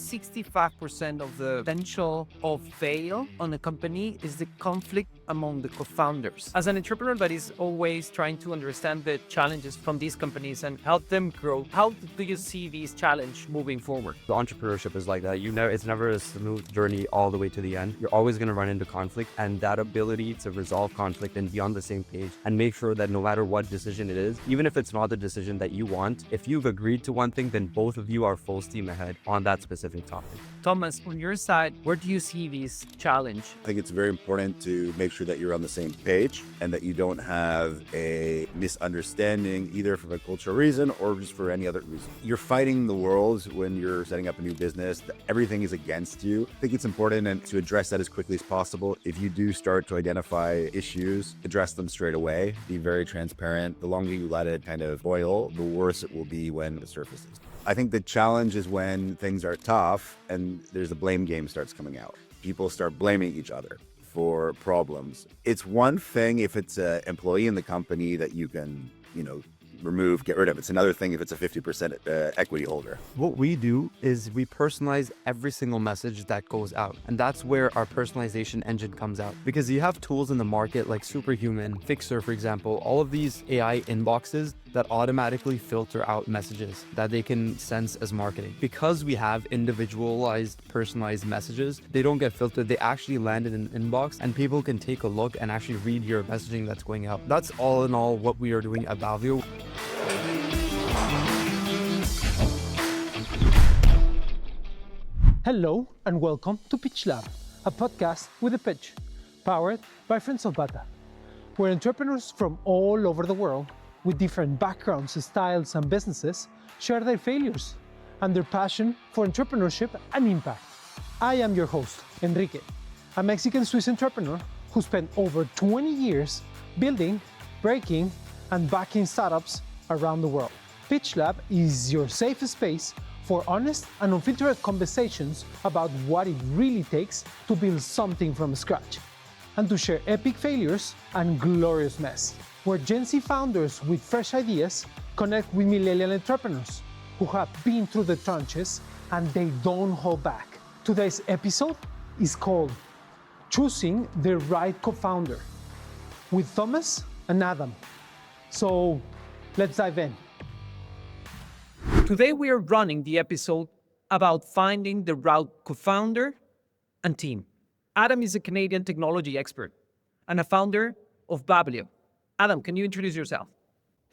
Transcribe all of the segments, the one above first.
65% of the potential of fail on a company is the conflict among the co-founders. As an entrepreneur that is always trying to understand the challenges from these companies and help them grow, how do you see these challenges moving forward? The entrepreneurship is like that. It's never a smooth journey all the way to the end. You're always going to run into conflict, and that ability to resolve conflict and be on the same page and make sure that no matter what decision it is, even if it's not the decision that you want, if you've agreed to one thing, then both of you are full steam ahead on that specific topic. Thomas, on your side, where do you see this challenge? I think it's very important to make sure that you're on the same page and that you don't have a misunderstanding either for a cultural reason or just for any other reason. You're fighting the world when you're setting up a new business. Everything is against you. I think it's important to address that as quickly as possible. If you do start to identify issues, address them straight away. Be very transparent. The longer you let it kind of boil, the worse it will be when it surfaces. I think the challenge is when things are tough and there's a blame game starts coming out. People start blaming each other for problems. It's one thing if it's an employee in the company that you can, remove, get rid of. It's another thing if it's a 50% equity holder. What we do is we personalize every single message that goes out. And that's where our personalization engine comes out. Because you have tools in the market like Superhuman, Fixer, for example, all of these AI inboxes that automatically filter out messages that they can sense as marketing. Because we have individualized, personalized messages, they don't get filtered. They actually land in an inbox and people can take a look and actually read your messaging that's going out. That's all in all what we are doing at Bavlio. Hello and welcome to Pitch Lab, a podcast with a pitch, powered by Friends of Bata, where entrepreneurs from all over the world with different backgrounds, styles, and businesses share their failures and their passion for entrepreneurship and impact. I am your host, Enrique, a Mexican-Swiss entrepreneur who spent over 20 years building, breaking, and backing startups around the world. Pitch Lab is your safe space for honest and unfiltered conversations about what it really takes to build something from scratch, and to share epic failures and glorious mess, where Gen Z founders with fresh ideas connect with millennial entrepreneurs who have been through the trenches and they don't hold back. Today's episode is called Choosing the Right Co-Founder with Thomas and Adam. So let's dive in. Today we are running the episode about finding the right co-founder and team. Adam is a Canadian technology expert and a founder of Bavlio. Adam, can you introduce yourself?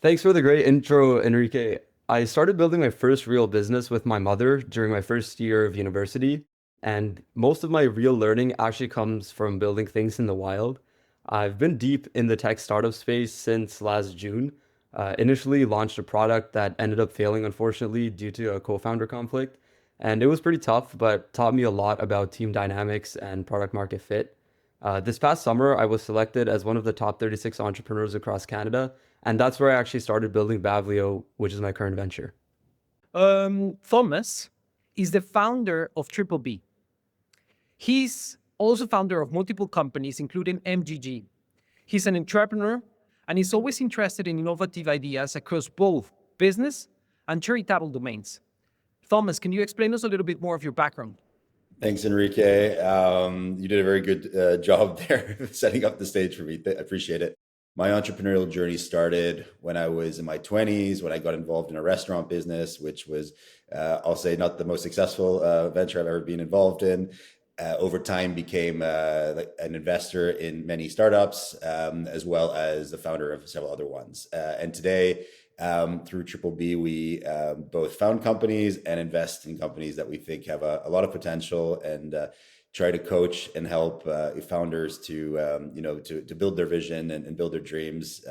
Thanks for the great intro, Enrique. I started building my first real business with my mother during my first year of university, and most of my real learning actually comes from building things in the wild. I've been deep in the tech startup space since last June. Initially launched a product that ended up failing, unfortunately, due to a co-founder conflict. And it was pretty tough, but taught me a lot about team dynamics and product market fit. This past summer, I was selected as one of the top 36 entrepreneurs across Canada. And that's where I actually started building Bavlio, which is my current venture. Thomas is the founder of TripleB. He's also founder of multiple companies, including MGG. He's an entrepreneur and is always interested in innovative ideas across both business and charitable domains. Thomas, can you explain us a little bit more of your background? Thanks, Enrique. You did a very good job there setting up the stage for me. I appreciate it. My entrepreneurial journey started when I was in my 20s, when I got involved in a restaurant business, which was, I'll say, not the most successful venture I've ever been involved in. Over time became an investor in many startups, as well as the founder of several other ones. And today, through TripleB, we both found companies and invest in companies that we think have a lot of potential, and try to coach and help founders to build their vision and build their dreams.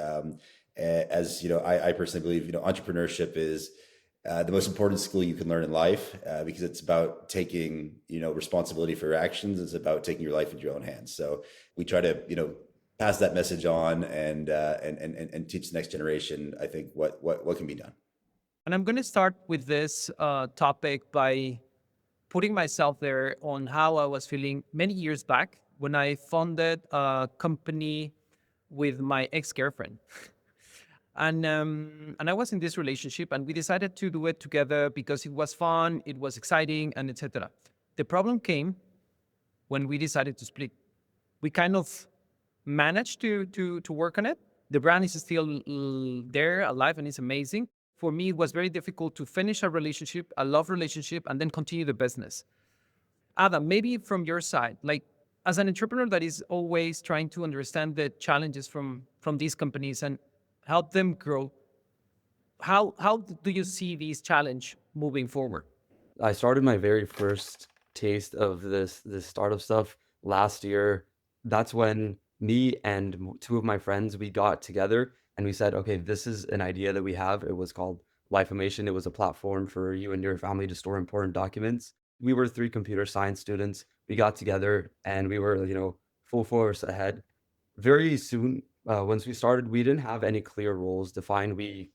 As you know, I personally believe entrepreneurship is the most important skill you can learn in life, because it's about taking responsibility for your actions. It's about taking your life into your own hands. So we try to pass that message on and teach the next generation, I think, what can be done. And I'm going to start with this topic by putting myself there on how I was feeling many years back when I founded a company with my ex-girlfriend. And I was in this relationship, and we decided to do it together because it was fun, it was exciting, and etc. The problem came when we decided to split. We kind of managed to work on it. The brand is still there, alive, and it's amazing. For me, it was very difficult to finish a relationship, a love relationship, and then continue the business. Adam, maybe from your side, like as an entrepreneur that is always trying to understand the challenges from these companies and help them grow, how do you see these challenge moving forward? I started my very first taste of this startup stuff last year. That's when me and two of my friends, we got together and we said, okay, this is an idea that we have. It was called Lifeimation. It was a platform for you and your family to store important documents. We were three computer science students. We got together and we were, full force ahead. Very soon, once we started, we didn't have any clear roles defined. We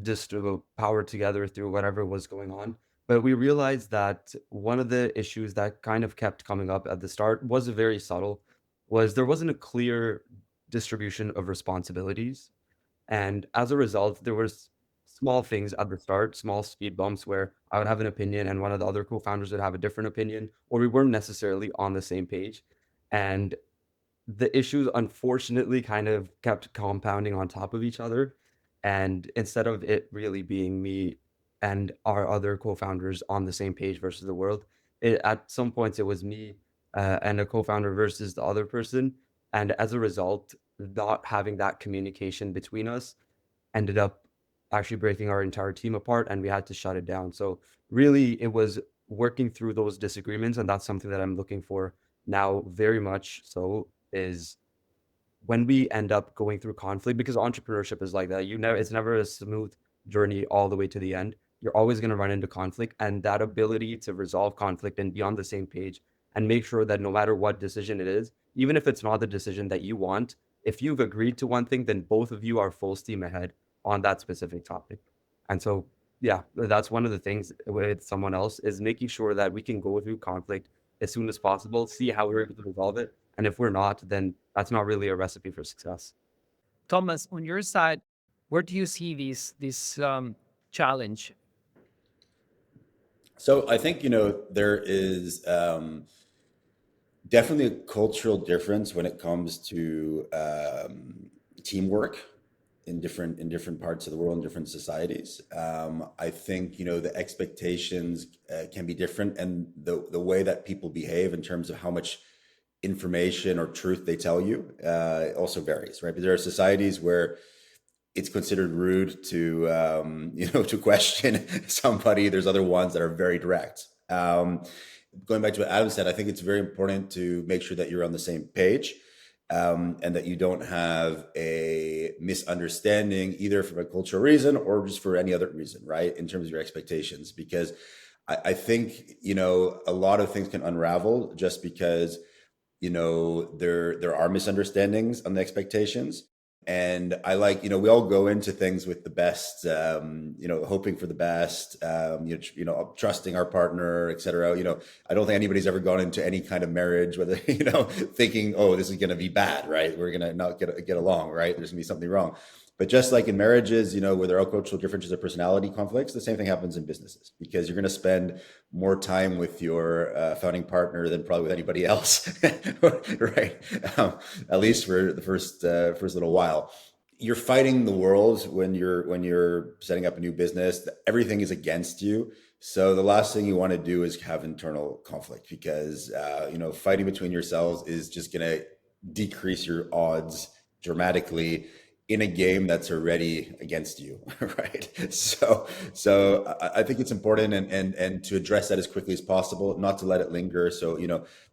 just powered together through whatever was going on. But we realized that one of the issues that kind of kept coming up at the start was very subtle, was there wasn't a clear distribution of responsibilities. And as a result, there was small things at the start, small speed bumps where I would have an opinion and one of the other co-founders would have a different opinion, or we weren't necessarily on the same page. And the issues unfortunately kind of kept compounding on top of each other. And instead of it really being me and our other co-founders on the same page versus the world, at some points it was me and a co-founder versus the other person. And as a result, not having that communication between us ended up actually breaking our entire team apart and we had to shut it down. So really it was working through those disagreements, and that's something that I'm looking for now very much so, is when we end up going through conflict, because entrepreneurship is like that. It's never a smooth journey all the way to the end. You're always going to run into conflict, and that ability to resolve conflict and be on the same page and make sure that no matter what decision it is, even if it's not the decision that you want, if you've agreed to one thing, then both of you are full steam ahead on that specific topic. And so, yeah, that's one of the things with someone else, is making sure that we can go through conflict as soon as possible, see how we're able to resolve it. And if we're not, then that's not really a recipe for success. Thomas, on your side, where do you see this challenge? So I think, there is definitely a cultural difference when it comes to teamwork in different parts of the world, in different societies. I think, the expectations can be different, and the way that people behave in terms of how much information or truth they tell you also varies, right? But there are societies where it's considered rude to to question somebody. There's other ones that are very direct. Going back to what Adam said, I think it's very important to make sure that you're on the same page, and that you don't have a misunderstanding either for a cultural reason or just for any other reason, right? In terms of your expectations, because I think a lot of things can unravel just because there are misunderstandings on the expectations. And I like, we all go into things with the best, hoping for the best, trusting our partner, et cetera. I don't think anybody's ever gone into any kind of marriage whether, thinking, oh, this is going to be bad, right? We're going to not get along, right? There's going to be something wrong. But just like in marriages, where there are cultural differences or personality conflicts, the same thing happens in businesses, because you're going to spend more time with your founding partner than probably with anybody else, right? At least for the first little while. You're fighting the world when you're setting up a new business. Everything is against you. So the last thing you want to do is have internal conflict, because fighting between yourselves is just going to decrease your odds dramatically in a game that's already against you, right? So I think it's important and to address that as quickly as possible, not to let it linger. So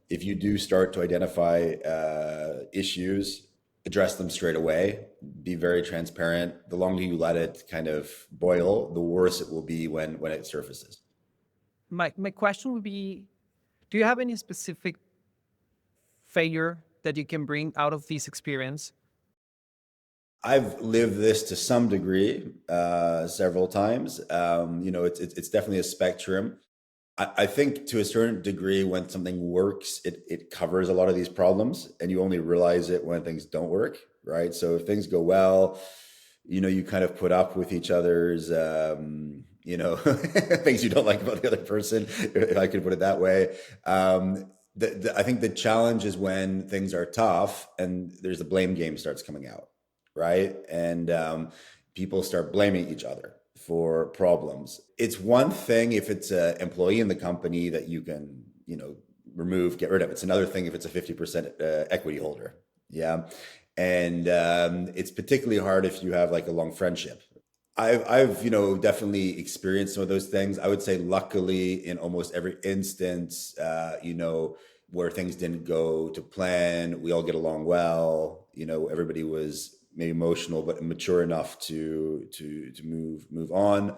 if you do start to identify issues, address them straight away. Be very transparent. The longer you let it kind of boil, the worse it will be when it surfaces. My question would be, do you have any specific failure that you can bring out of this experience? I've lived this to some degree several times. It's definitely a spectrum. I think to a certain degree, when something works, it covers a lot of these problems, and you only realize it when things don't work, right? So if things go well, you kind of put up with each other's, things you don't like about the other person, if I could put it that way. I think the challenge is when things are tough and there's a blame game starts coming out, right? And people start blaming each other for problems. It's one thing if it's an employee in the company that you can, remove, get rid of. It's another thing if it's a 50% equity holder. Yeah. And it's particularly hard if you have like a long friendship. I've definitely experienced some of those things. I would say luckily in almost every instance, where things didn't go to plan, we all get along well. Everybody was maybe emotional but mature enough to move on.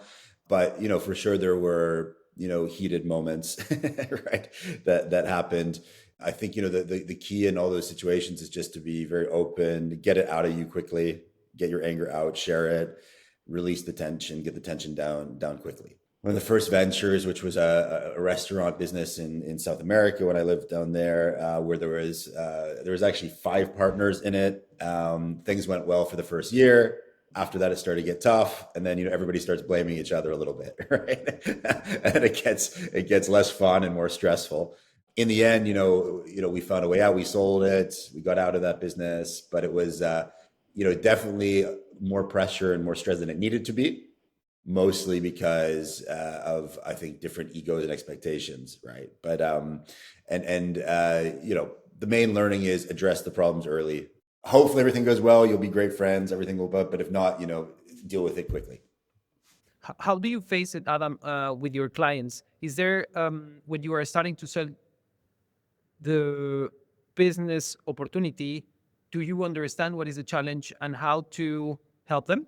But for sure there were heated moments, right? That happened. I think the key in all those situations is just to be very open, get it out of you quickly, get your anger out, share it, release the tension, get the tension down quickly. One of the first ventures, which was a restaurant business in South America when I lived down there, where there was actually 5 partners in it. Things went well for the first year. After that, it started to get tough, and then everybody starts blaming each other a little bit, right? And it gets less fun and more stressful. In the end, we found a way out. We sold it. We got out of that business, but it was definitely more pressure and more stress than it needed to be, mostly because of, I think, different egos and expectations, right? But the main learning is address the problems early. Hopefully everything goes well, you'll be great friends, everything will, but if not, deal with it quickly. How do you face it, Adam, with your clients? Is there, when you are starting to sell the business opportunity, do you understand what is the challenge and how to help them?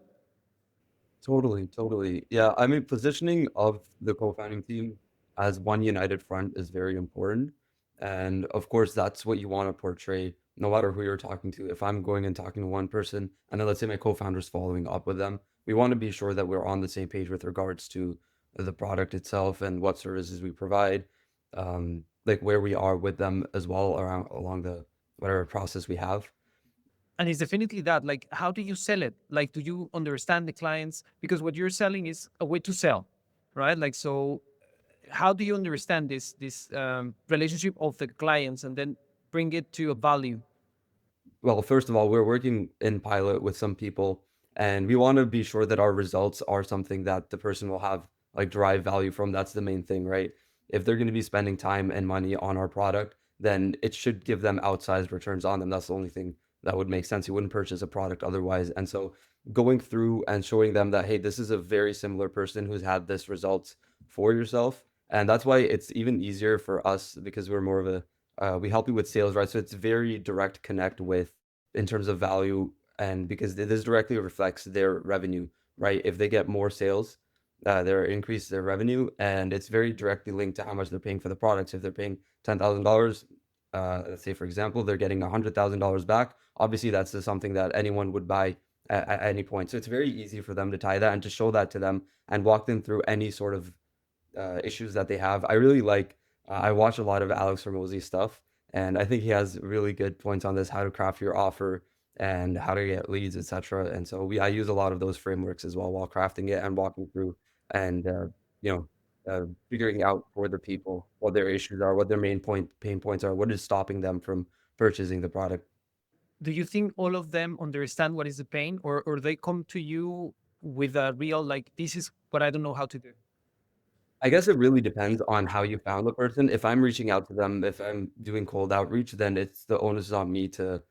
Totally, totally. Yeah, I mean, positioning of the co-founding team as one united front is very important. And of course, that's what you want to portray, no matter who you're talking to. If I'm going and talking to one person, and then let's say my co-founder's following up with them, we want to be sure that we're on the same page with regards to the product itself and what services we provide, like where we are with them as well along the whatever process we have. And it's definitely that. Like, how do you sell it? Like, do you understand the clients? Because what you're selling is a way to sell, right? Like, so how do you understand this relationship of the clients and then bring it to a value? Well, first of all, we're working in pilot with some people, and we want to be sure that our results are something that the person will have like derive value from. That's the main thing, right? If they're going to be spending time and money on our product, then it should give them outsized returns on them. That's the only thing that would make sense. You wouldn't purchase a product otherwise. And so going through and showing them that, hey, this is a very similar person who's had this results for yourself. And that's why it's even easier for us because we're more of a we help you with sales, right? So it's very direct connect with in terms of value, and because this directly reflects their revenue, right? If they get more sales, they increase their revenue, and it's very directly linked to how much they're paying for the products. If they're paying $10,000, let's say for example, they're getting $100,000 back. Obviously, that's just something that anyone would buy at any point. So it's very easy for them to tie that and to show that to them and walk them through any sort of issues that they have. I really like. I watch a lot of Alex Hormozy's stuff, and I think he has really good points on this: how to craft your offer and how to get leads, etc. And so I use a lot of those frameworks as well while crafting it and walking through and you know figuring out for the people what their issues are, what their pain points are, what is stopping them from purchasing the product. Do you think all of them understand what is the pain, or they come to you with a real, like, this is what I don't know how to do? I guess it really depends on how you found the person. If I'm reaching out to them, if I'm doing cold outreach, then it's the onus is on me to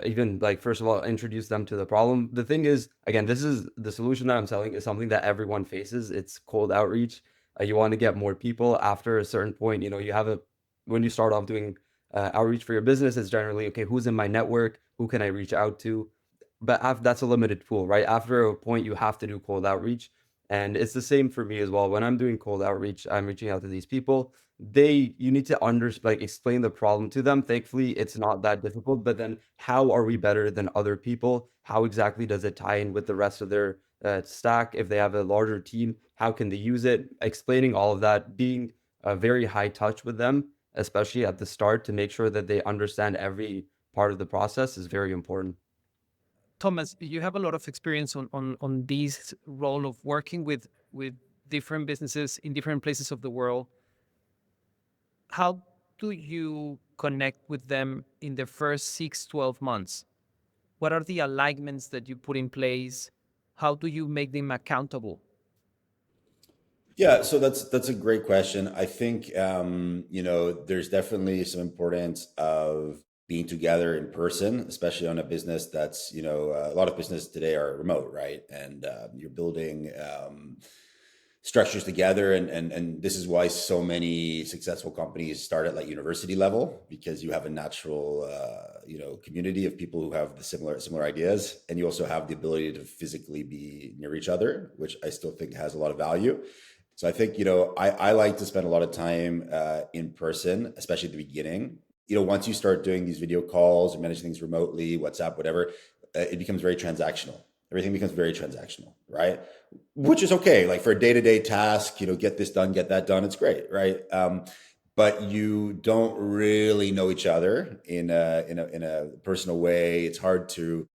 even like first of all introduce them to the problem. The thing is, again, this is the solution that I'm selling is something that everyone faces. It's cold outreach. You want to get more people after a certain point. You have a when you start off doing outreach for your business, it's generally okay. Who's in my network? Who can I reach out to? But that's a limited pool, right? After a point, you have to do cold outreach. And it's the same for me as well. When I'm doing cold outreach, I'm reaching out to these people. You need to like explain the problem to them. Thankfully, it's not that difficult. But then, how are we better than other people? How exactly does it tie in with the rest of their stack? If they have a larger team, how can they use it? Explaining all of that, being very high touch with them, especially at the start, to make sure that they understand every part of the process is very important. Thomas, you have a lot of experience on this role of working with different businesses in different places of the world. How do you connect with them in the first 6, 12 months? What are the alignments that you put in place? How do you make them accountable? Yeah, so that's a great question. I think there's definitely some importance of being together in person, especially on a business that's a lot of business today are remote, right? And you're building structures together, and this is why so many successful companies start at like university level, because you have a natural community of people who have the similar ideas, and you also have the ability to physically be near each other, which I still think has a lot of value. So I think, I like to spend a lot of time in person, especially at the beginning. Once you start doing these video calls or managing things remotely, WhatsApp, whatever, it becomes very transactional. Everything becomes very transactional, right? Which is okay. Like for a day-to-day task, get this done, get that done. It's great, right? But you don't really know each other in a personal way. It's hard to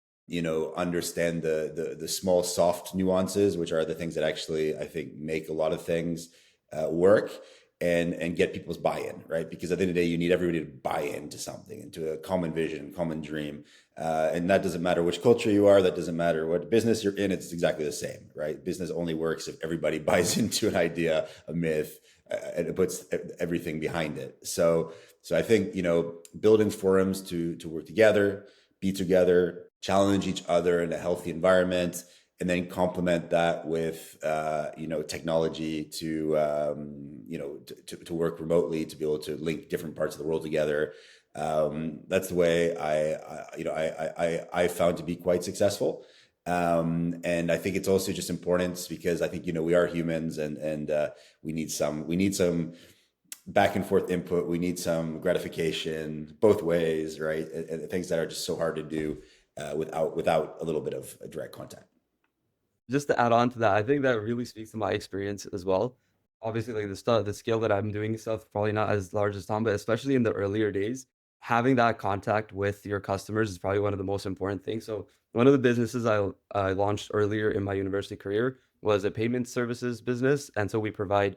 understand the small soft nuances, which are the things that actually I think make a lot of things work and get people's buy-in, right? Because at the end of the day, you need everybody to buy into something, into a common vision, common dream. And that doesn't matter which culture you are, that doesn't matter what business you're in, it's exactly the same, right? Business only works if everybody buys into an idea, a myth, and it puts everything behind it. So I think, building forums to work together, be together, challenge each other in a healthy environment, and then complement that with technology to work remotely, to be able to link different parts of the world together. That's the way I found to be quite successful. And I think it's also just important because I think we are humans, and we need some back and forth input. We need some gratification both ways, right? And things that are just so hard to do without a little bit of direct contact. Just to add on to that, I think that really speaks to my experience as well. Obviously, like the scale that I'm doing stuff, probably not as large as Tom, but especially in the earlier days, having that contact with your customers is probably one of the most important things. So one of the businesses I launched earlier in my university career was a payment services business. And so we provide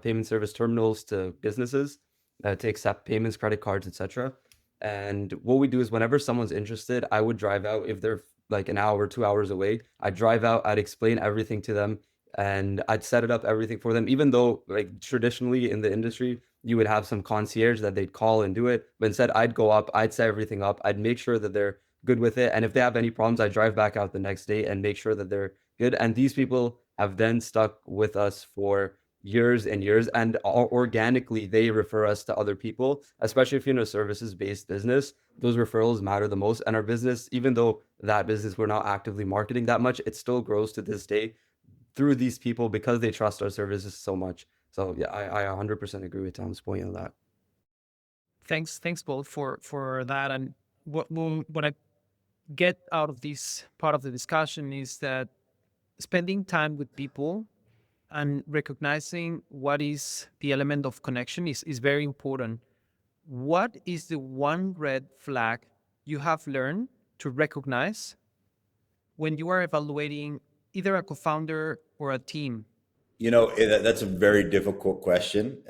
payment service terminals to businesses to accept payments, credit cards, etc. And what we do is whenever someone's interested, I would drive out if they're like an hour, 2 hours away. I'd drive out, I'd explain everything to them, and I'd set it up everything for them. Even though like traditionally in the industry, you would have some concierge that they'd call and do it. But instead I'd go up, I'd set everything up, I'd make sure that they're good with it. And if they have any problems, I drive back out the next day and make sure that they're good. And these people have then stuck with us for years and years, and organically they refer us to other people, especially if you're in a services based business. Those referrals matter the most. And our business, even though that business we're not actively marketing that much, it still grows to this day through these people because they trust our services so much. So yeah, I 100% agree with Tom's point on that. Thanks both for that. And what I get out of this part of the discussion is that spending time with people and recognizing what is the element of connection is very important. What is the one red flag you have learned to recognize when you are evaluating either a co-founder or a team? That's a very difficult question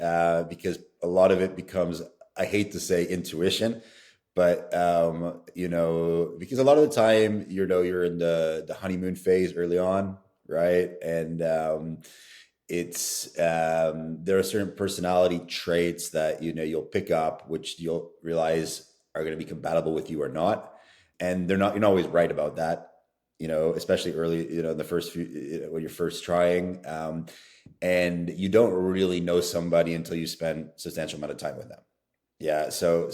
because a lot of it becomes, I hate to say intuition, but because a lot of the time, you're in the honeymoon phase early on, right? And there are certain personality traits that you'll pick up, which you'll realize are going to be compatible with you or not, and you're not always right about that. Especially early, in the first few, when you're first trying, and you don't really know somebody until you spend a substantial amount of time with them. Yeah. So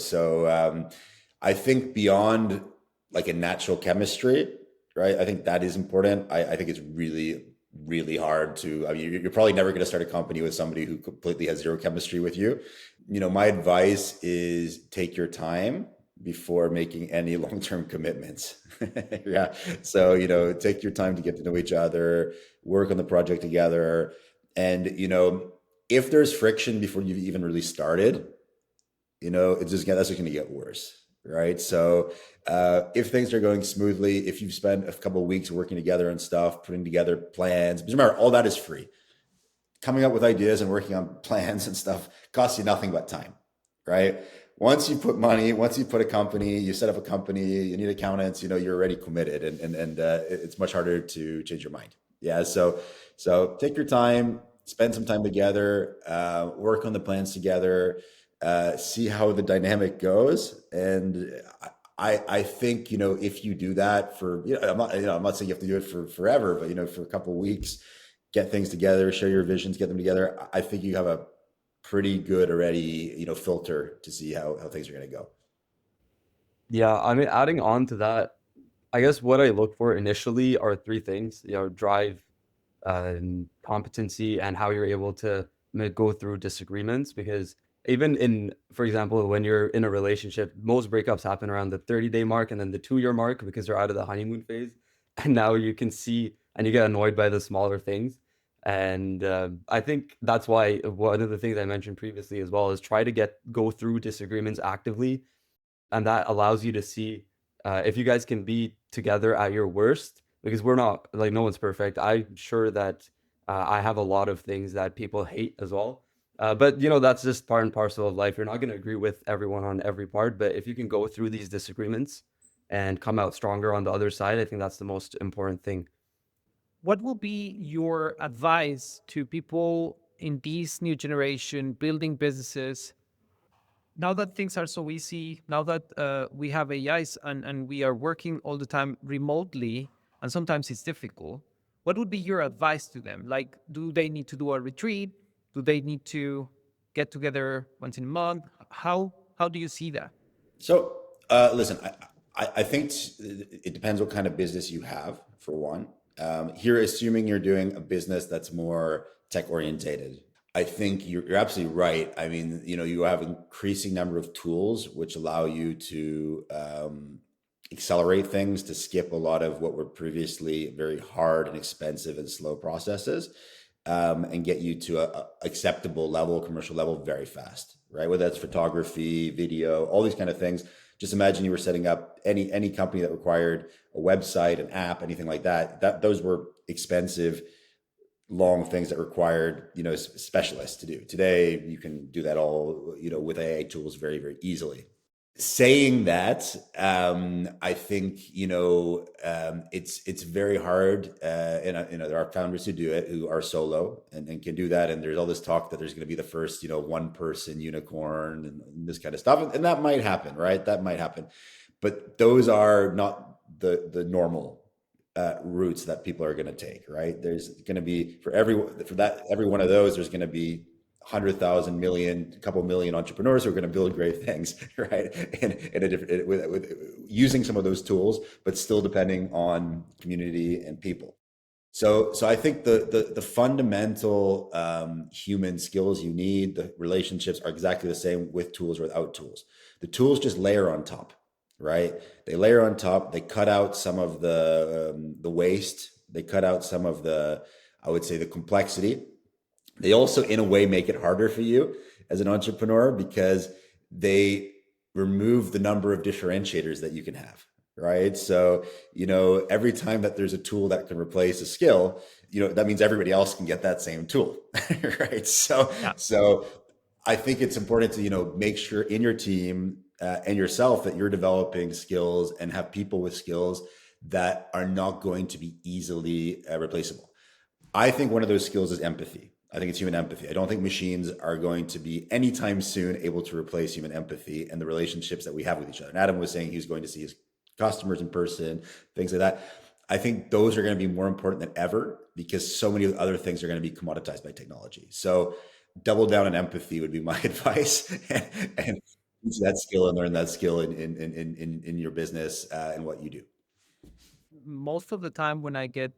I think beyond like a natural chemistry, right? I think that is important. I think it's really, really hard to, I mean, you're probably never going to start a company with somebody who completely has zero chemistry with you. My advice is take your time before making any long-term commitments. Yeah. So, take your time to get to know each other, work on the project together. And, if there's friction before you've even really started, that's just going to get worse. right? So if things are going smoothly, if you've spent a couple of weeks working together on stuff, putting together plans, because remember, all that is free. Coming up with ideas and working on plans and stuff costs you nothing but time, right? Once you put money, once you put a company, you set up a company, you need accountants, you're already committed, and it's much harder to change your mind. Yeah, so take your time, spend some time together, work on the plans together, see how the dynamic goes, and I think if you do that for I'm not saying you have to do it for forever, but for a couple of weeks, get things together, share your visions, get them together. I think you have a pretty good already, filter to see how things are going to go. Yeah, I mean, adding on to that, I guess what I look for initially are three things, drive, competency, and how you're able to go through disagreements. Because even for example, when you're in a relationship, most breakups happen around the 30-day mark and then the 2-year mark because they're out of the honeymoon phase. And now you can see and you get annoyed by the smaller things. And I think that's why one of the things I mentioned previously as well is try to go through disagreements actively, and that allows you to see if you guys can be together at your worst, because we're not, like, no one's perfect. I'm sure that I have a lot of things that people hate as well, but that's just part and parcel of life. You're not going to agree with everyone on every part, but if you can go through these disagreements and come out stronger on the other side, I think that's the most important thing. What will be your advice to people in this new generation building businesses? Now that things are so easy, now that we have AIs and we are working all the time remotely, and sometimes it's difficult, what would be your advice to them? Like, do they need to do a retreat? Do they need to get together once in a month? How do you see that? So listen, I think it depends what kind of business you have, for one. Here, assuming you're doing a business that's more tech orientated, I think you're absolutely right. I mean, you have an increasing number of tools which allow you to accelerate things, to skip a lot of what were previously very hard and expensive and slow processes, and get you to a acceptable level, commercial level, very fast, right? Whether that's photography, video, all these kind of things. Just imagine you were setting up any company that required a website, an app, anything like that. Those were expensive, long things that required specialists to do. Today you can do that all with AI tools very, very easily. Saying that, I think it's very hard, and there are founders who do it, who are solo and can do that. And there's all this talk that there's going to be the first one person unicorn and this kind of stuff, and that might happen, right? That might happen, but those are not the normal routes that people are going to take, right? There's going to be every one of those, there's going to be 100,000 million, a couple million entrepreneurs who are going to build great things, right? And in a different, with using some of those tools, but still depending on community and people. So I think the fundamental human skills you need, the relationships, are exactly the same with tools or without tools. The tools just layer on top, right? They layer on top. They cut out some of the waste. They cut out some of I would say, the complexity. They also, in a way, make it harder for you as an entrepreneur because they remove the number of differentiators that you can have, right? So, every time that there's a tool that can replace a skill, that means everybody else can get that same tool, right? So, Yeah. so I think it's important to, make sure in your team and yourself that you're developing skills and have people with skills that are not going to be easily replaceable. I think one of those skills is empathy. I think it's human empathy. I don't think machines are going to be anytime soon able to replace human empathy and the relationships that we have with each other. And Adam was saying he was going to see his customers in person, things like that. I think those are going to be more important than ever because so many other things are going to be commoditized by technology. So double down on empathy would be my advice, and use that skill and learn that skill in your business and what you do. Most of the time when I get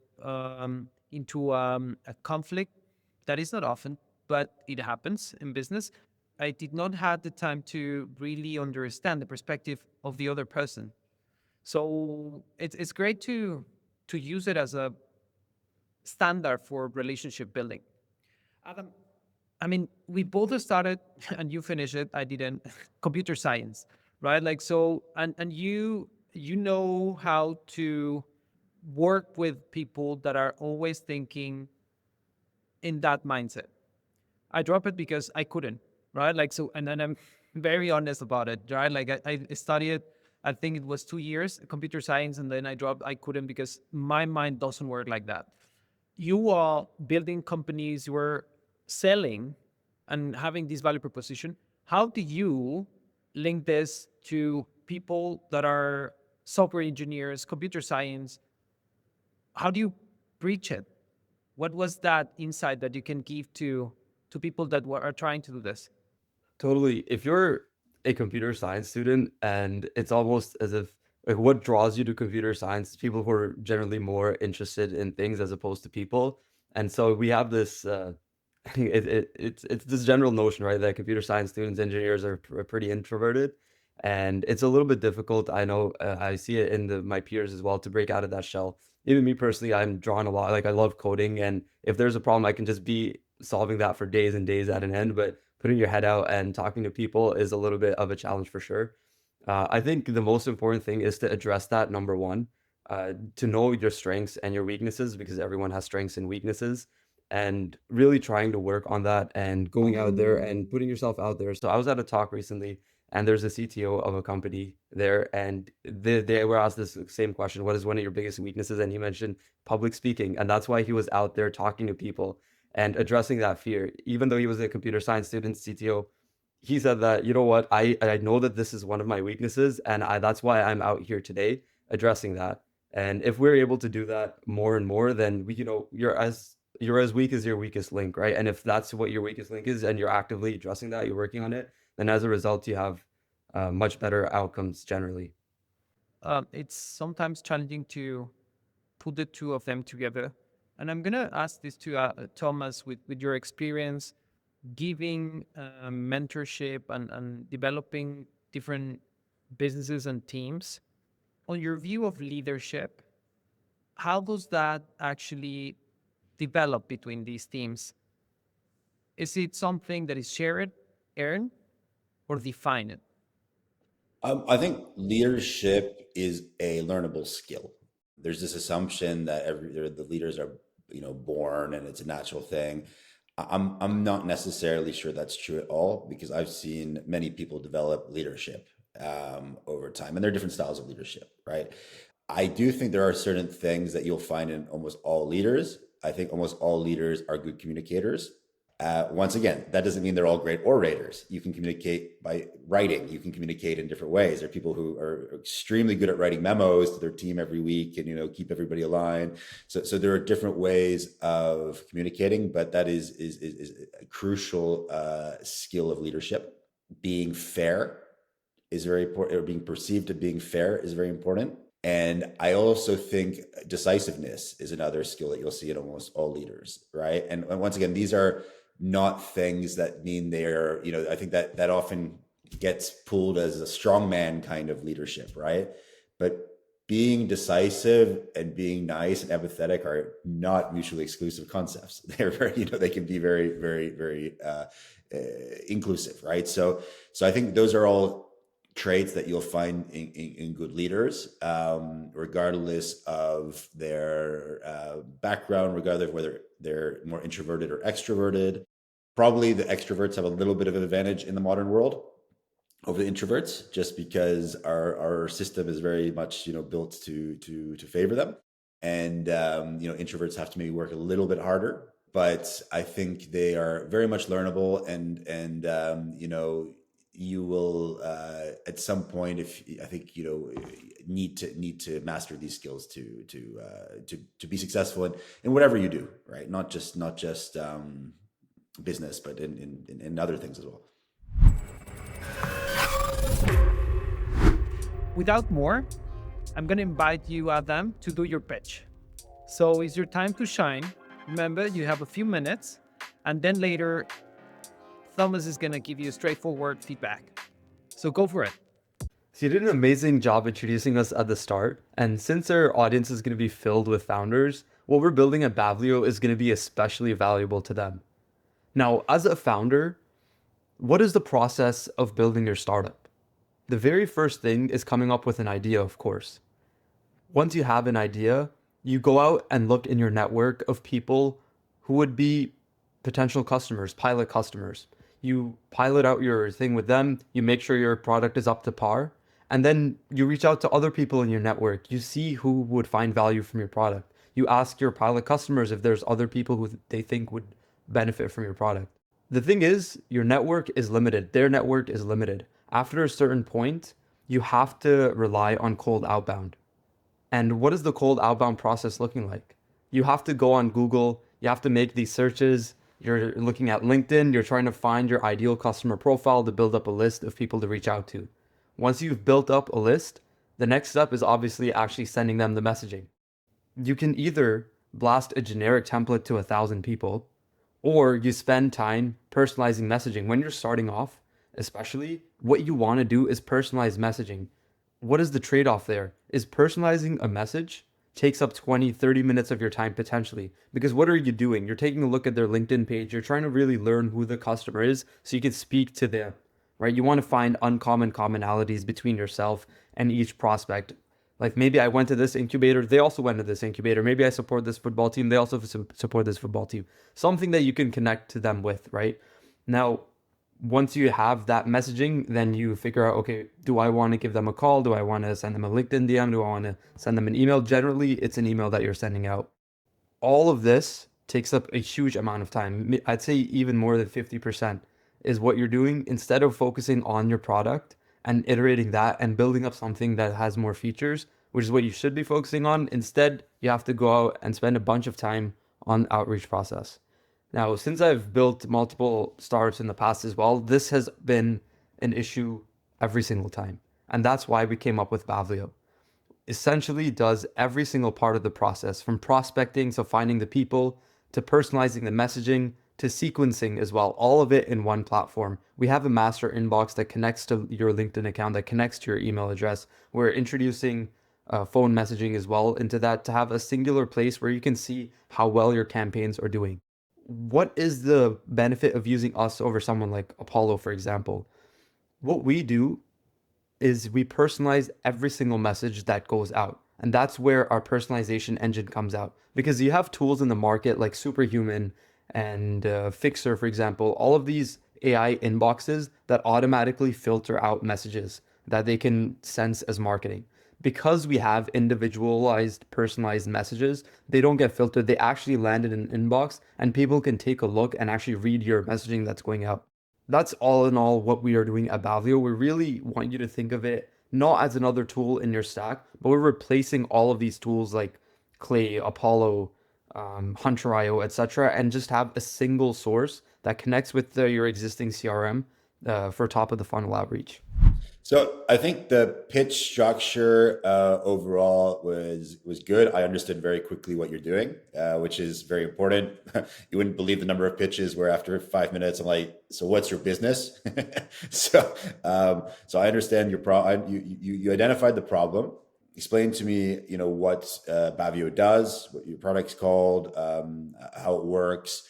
into a conflict, that is not often, but it happens in business. I did not have the time to really understand the perspective of the other person. So it's great to use it as a standard for relationship building. Adam, I mean, we both started, and you finished it. I didn't. Computer science. right? Like, so, and you know how to work with people that are always thinking in that mindset. I dropped it because I couldn't, right? Like, so, and then I'm very honest about it, right? Like, I studied, I think it was 2 years, computer science, and then I dropped, I couldn't because my mind doesn't work like that. You are building companies, you are selling and having this value proposition. How do you link this to people that are software engineers, computer science? How do you preach it? What was that insight that you can give to people that are trying to do this? Totally. If you're a computer science student, and it's almost as if like what draws you to computer science is people who are generally more interested in things as opposed to people. And so we have this it's this general notion, right, that computer science students, engineers are pretty introverted, and it's a little bit difficult. I know I see it in my peers as well to break out of that shell. Even me personally, I'm drawn a lot. Like I love coding, and if there's a problem, I can just be solving that for days and days at an end. But putting your head out and talking to people is a little bit of a challenge for sure. I think the most important thing is to address that number one, to know your strengths and your weaknesses because everyone has strengths and weaknesses, and really trying to work on that and going out there and putting yourself out there. So I was at a talk recently, and there's a CTO of a company there, and they were asked this same question: what is one of your biggest weaknesses? And he mentioned public speaking, and that's why he was out there talking to people and addressing that fear. Even though he was a computer science student, CTO, he said that, you know what, I know that this is one of my weaknesses, and that's why I'm out here today addressing that. And if we're able to do that more and more, then you're as weak as your weakest link, right? And if that's what your weakest link is, and you're actively addressing that, you're working on it, then as a result, you have much better outcomes generally. It's sometimes challenging to put the two of them together. And I'm going to ask this to Thomas, with your experience giving mentorship and developing different businesses and teams. On your view of leadership, how does that actually develop between these teams? Is it something that is shared, earned, or defined? I think leadership is a learnable skill. There's this assumption that the leaders are, born and it's a natural thing. I'm not necessarily sure that's true at all because I've seen many people develop leadership over time, and there are different styles of leadership, right? I do think there are certain things that you'll find in almost all leaders. I think almost all leaders are good communicators. Once again, that doesn't mean they're all great orators. You can communicate by writing. You can communicate in different ways. There are people who are extremely good at writing memos to their team every week and keep everybody aligned. So there are different ways of communicating, but that is a crucial skill of leadership. Being fair is very important, or being perceived as being fair is very important. And I also think decisiveness is another skill that you'll see in almost all leaders, right? And once again, these are not things that mean they're, I think that often gets pulled as a strongman kind of leadership, right? But being decisive and being nice and empathetic are not mutually exclusive concepts. They're very, they can be very, very, very inclusive, right? So I think those are all traits that you'll find in good leaders, regardless of their background, regardless of whether they're more introverted or extroverted. Probably the extroverts have a little bit of an advantage in the modern world over the introverts, just because our system is very much built to favor them, and introverts have to maybe work a little bit harder. But I think they are very much learnable, and you will at some point, if I think need to master these skills to be successful in whatever you do, right? Not just business, but in other things as well. Without more, I'm going to invite you, Adam, to do your pitch. So it's your time to shine. Remember, you have a few minutes, and then later, Thomas is going to give you straightforward feedback. So go for it. So you did an amazing job introducing us at the start. And since our audience is going to be filled with founders, what we're building at Bavlio is going to be especially valuable to them. Now, as a founder, what is the process of building your startup? The very first thing is coming up with an idea, of course. Once you have an idea, you go out and look in your network of people who would be potential customers, pilot customers. You pilot out your thing with them, you make sure your product is up to par, and then you reach out to other people in your network. You see who would find value from your product. You ask your pilot customers if there's other people who they think would benefit from your product. The thing is, your network is limited. Their network is limited. After a certain point, you have to rely on cold outbound. And what is the cold outbound process looking like? You have to go on Google, you have to make these searches, you're looking at LinkedIn, you're trying to find your ideal customer profile to build up a list of people to reach out to. Once you've built up a list, the next step is obviously actually sending them the messaging. You can either blast a generic template to 1,000 people, or you spend time personalizing messaging. When you're starting off, especially, what you want to do is personalize messaging. What is the trade-off there? Is personalizing a message takes up 20, 30 minutes of your time potentially. Because what are you doing? You're taking a look at their LinkedIn page. You're trying to really learn who the customer is so you can speak to them, right? You want to find uncommon commonalities between yourself and each prospect. Like maybe I went to this incubator, they also went to this incubator. Maybe I support this football team, they also support this football team. Something that you can connect to them with, right? Now, once you have that messaging, then you figure out, okay, do I want to give them a call? Do I want to send them a LinkedIn DM? Do I want to send them an email? Generally, it's an email that you're sending out. All of this takes up a huge amount of time. I'd say even more than 50% is what you're doing instead of focusing on your product and iterating that and building up something that has more features, which is what you should be focusing on. Instead, you have to go out and spend a bunch of time on outreach process. Now, since I've built multiple startups in the past as well, this has been an issue every single time. And that's why we came up with Bavlio. Essentially does every single part of the process, from prospecting, so finding the people, to personalizing the messaging, to sequencing as well, all of it in one platform. We have a master inbox that connects to your LinkedIn account, that connects to your email address. We're introducing phone messaging as well into that to have a singular place where you can see how well your campaigns are doing. What is the benefit of using us over someone like Apollo, for example? What we do is we personalize every single message that goes out. And that's where our personalization engine comes out. Because you have tools in the market like Superhuman and Fixer, for example, all of these AI inboxes that automatically filter out messages that they can sense as marketing. Because we have individualized, personalized messages, they don't get filtered. They actually land in an inbox and people can take a look and actually read your messaging that's going out. That's all in all what we are doing at Bavlio. We really want you to think of it not as another tool in your stack, but we're replacing all of these tools like Clay, Apollo, Hunter.io, etc., and just have a single source that connects with your existing CRM for top of the funnel outreach. So I think the pitch structure overall was good. I understood very quickly what you're doing, which is very important. You wouldn't believe the number of pitches where after 5 minutes I'm like, "So what's your business?" so I understand your you identified the problem. Explain to me, what Bavlio does, what your product's called, how it works.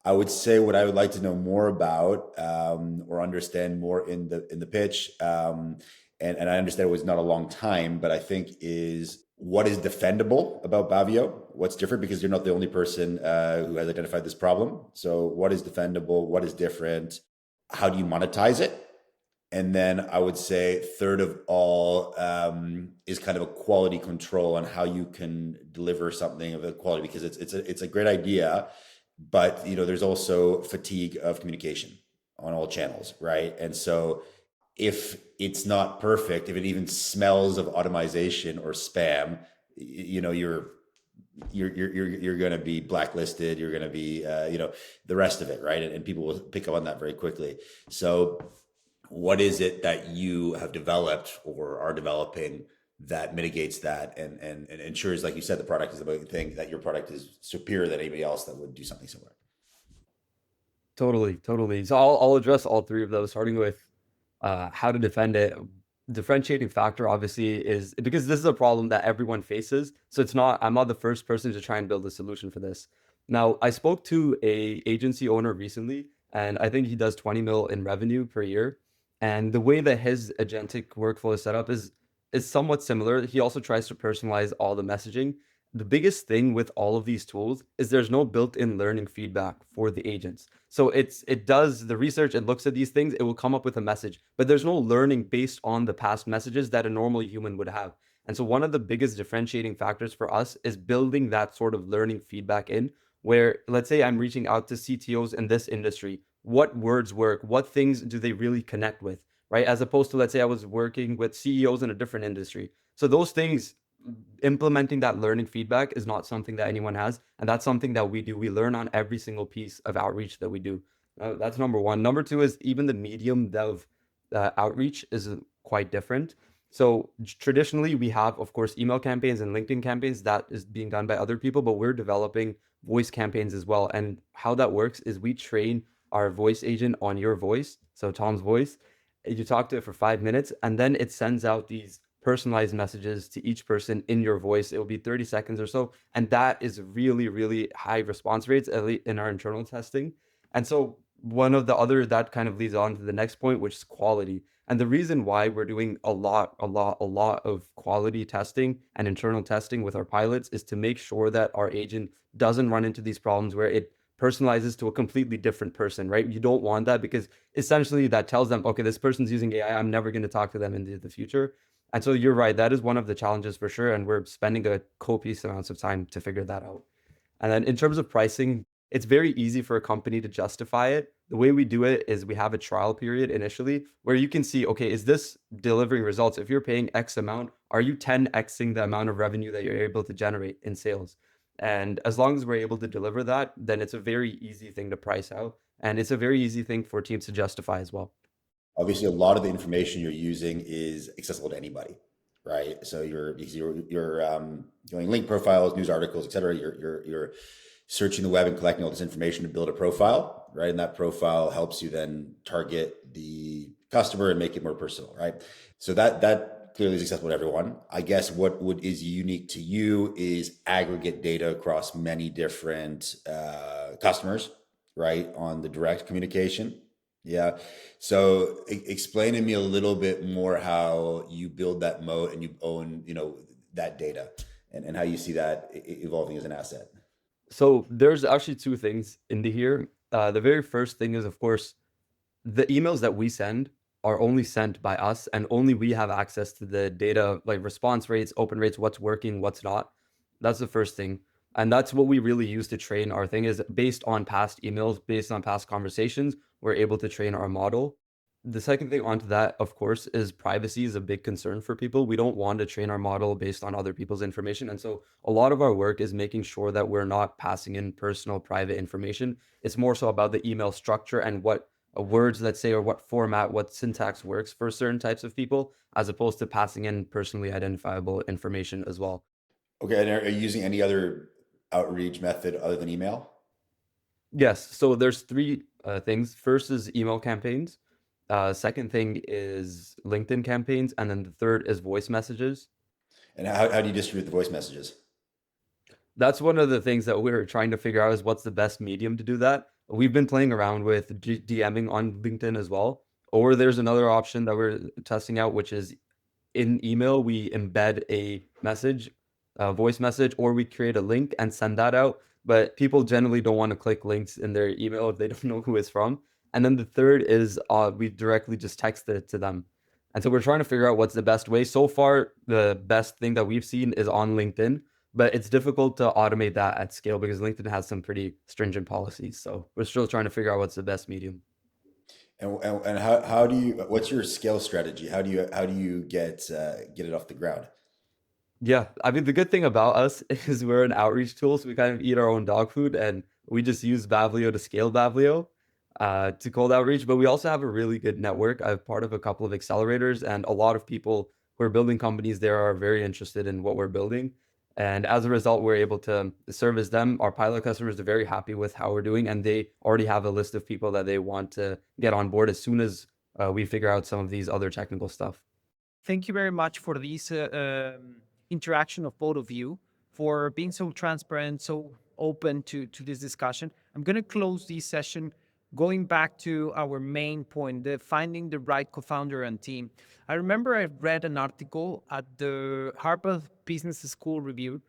I would say what I would like to know more about or understand more in the pitch, and I understand it was not a long time, but I think is what is defendable about Bavlio? What's different? Because you're not the only person who has identified this problem. So what is defendable? What is different? How do you monetize it? And then I would say third of all is kind of a quality control on how you can deliver something of a quality, because it's a great idea. But there's also fatigue of communication on all channels, right? And so if it's not perfect, if it even smells of automation or spam, you're going to be blacklisted. You're going to be the rest of it, right? And people will pick up on that very quickly. So what is it that you have developed or are developing that mitigates that and ensures, like you said, the product is the thing, that your product is superior than anybody else that would do something similar? Totally. So I'll address all three of those, starting with how to defend it. Differentiating factor obviously is because this is a problem that everyone faces. So I'm not the first person to try and build a solution for this. Now, I spoke to a agency owner recently, and I think he does 20 mil in revenue per year. And the way that his agentic workflow is set up is somewhat similar. He also tries to personalize all the messaging. The biggest thing with all of these tools is there's no built-in learning feedback for the agents. So it does the research, it looks at these things, it will come up with a message, but there's no learning based on the past messages that a normal human would have. And so one of the biggest differentiating factors for us is building that sort of learning feedback in, where let's say I'm reaching out to CTOs in this industry. What words work? What things do they really connect with? Right? As opposed to, let's say I was working with CEOs in a different industry. So those things, implementing that learning feedback is not something that anyone has. And that's something that we do. We learn on every single piece of outreach that we do. That's number one. Number two is even the medium of outreach is quite different. So traditionally, we have, of course, email campaigns and LinkedIn campaigns that is being done by other people, but we're developing voice campaigns as well. And how that works is we train our voice agent on your voice, so Tom's voice. You talk to it for 5 minutes, and then it sends out these personalized messages to each person in your voice. It will be 30 seconds or so. And that is really, really high response rates, at least in our internal testing. And so one of the other that kind of leads on to the next point, which is quality. And the reason why we're doing a lot of quality testing and internal testing with our pilots is to make sure that our agent doesn't run into these problems where it personalizes to a completely different person, right? You don't want that because essentially that tells them, okay, this person's using AI. I'm never going to talk to them in the future. And so you're right. That is one of the challenges for sure. And we're spending a copious amounts of time to figure that out. And then in terms of pricing, it's very easy for a company to justify it. The way we do it is we have a trial period initially where you can see, okay, is this delivering results? If you're paying X amount, are you 10xing the amount of revenue that you're able to generate in sales? And as long as we're able to deliver that, then it's a very easy thing to price out. And it's a very easy thing for teams to justify as well. Obviously, a lot of the information you're using is accessible to anybody, right? So you're doing link profiles, news articles, etc. You're searching the web and collecting all this information to build a profile, right? And that profile helps you then target the customer and make it more personal, right? So that clearly is accessible to everyone. I guess what is unique to you is aggregate data across many different customers, right? On the direct communication. Yeah. So explain to me a little bit more how you build that moat and you own, that data and how you see that evolving as an asset. So there's actually two things into here. The very first thing is, of course, the emails that we send are only sent by us and only we have access to the data, like response rates, open rates, what's working, what's not. That's the first thing. And that's what we really use to train our thing is based on past emails, based on past conversations, we're able to train our model. The second thing onto that, of course, is privacy is a big concern for people. We don't want to train our model based on other people's information. And so a lot of our work is making sure that we're not passing in personal private information. It's more so about the email structure and what words, let's say, or what format, what syntax works for certain types of people, as opposed to passing in personally identifiable information as well. Okay. And are you using any other outreach method other than email? Yes. So there's three things. First is email campaigns. Second thing is LinkedIn campaigns. And then the third is voice messages. And how do you distribute the voice messages? That's one of the things that we're trying to figure out is what's the best medium to do that. We've been playing around with DMing on LinkedIn as well. Or there's another option that we're testing out, which is in email, we embed a message, a voice message, or we create a link and send that out. But people generally don't want to click links in their email if they don't know who it's from. And then the third is we directly just text it to them. And so we're trying to figure out what's the best way. So far, the best thing that we've seen is on LinkedIn, but it's difficult to automate that at scale because LinkedIn has some pretty stringent policies. So we're still trying to figure out what's the best medium. And how do you, what's your scale strategy? How do you get it off the ground? Yeah, I mean, the good thing about us is we're an outreach tool, so we kind of eat our own dog food, and we just use Bavlio to scale Bavlio to cold outreach. But we also have a really good network. I'm part of a couple of accelerators, and a lot of people who are building companies there are very interested in what we're building. And as a result, we're able to service them. Our pilot customers are very happy with how we're doing, and they already have a list of people that they want to get on board as soon as we figure out some of these other technical stuff. Thank you very much for this interaction of both of you, for being so transparent, so open to this discussion. I'm going to close this session going back to our main point, the finding the right co-founder and team. I remember I read an article at the Harvard Business School Review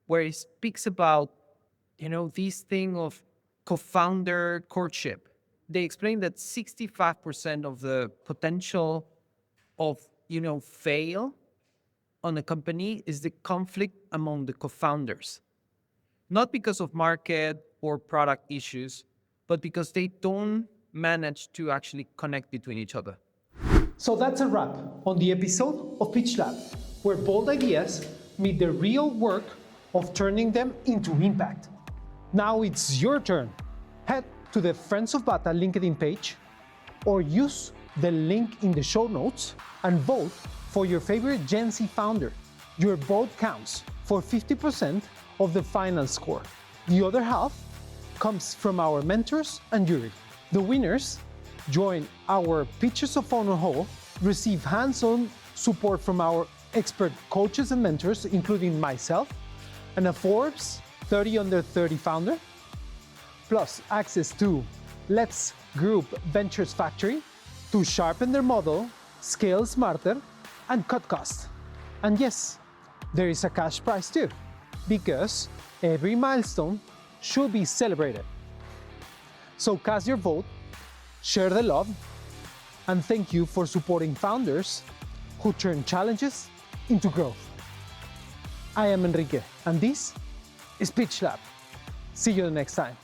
where it speaks about, this thing of co-founder courtship. They explain that 65% of the potential of, fail on a company is the conflict among the co-founders. Not because of market or product issues, but because they don't manage to actually connect between each other. So that's a wrap on the episode of Pitch Lab, where bold ideas meet the real work of turning them into impact. Now it's your turn. Head to the Friends of Bata LinkedIn page or use the link in the show notes and vote for your favorite Gen Z founder. Your vote counts for 50% of the final score. The other half comes from our mentors and jury. The winners join our Pitchers of Honor Hall, receive hands-on support from our expert coaches and mentors, including myself, and a Forbes 30 Under 30 founder, plus access to Let's Group Ventures Factory to sharpen their model, scale smarter, and cut costs. And yes, there is a cash prize too, because every milestone should be celebrated. So cast your vote, share the love, and thank you for supporting founders who turn challenges into growth. I am Enrique, and this is Pitch Lab. See you the next time.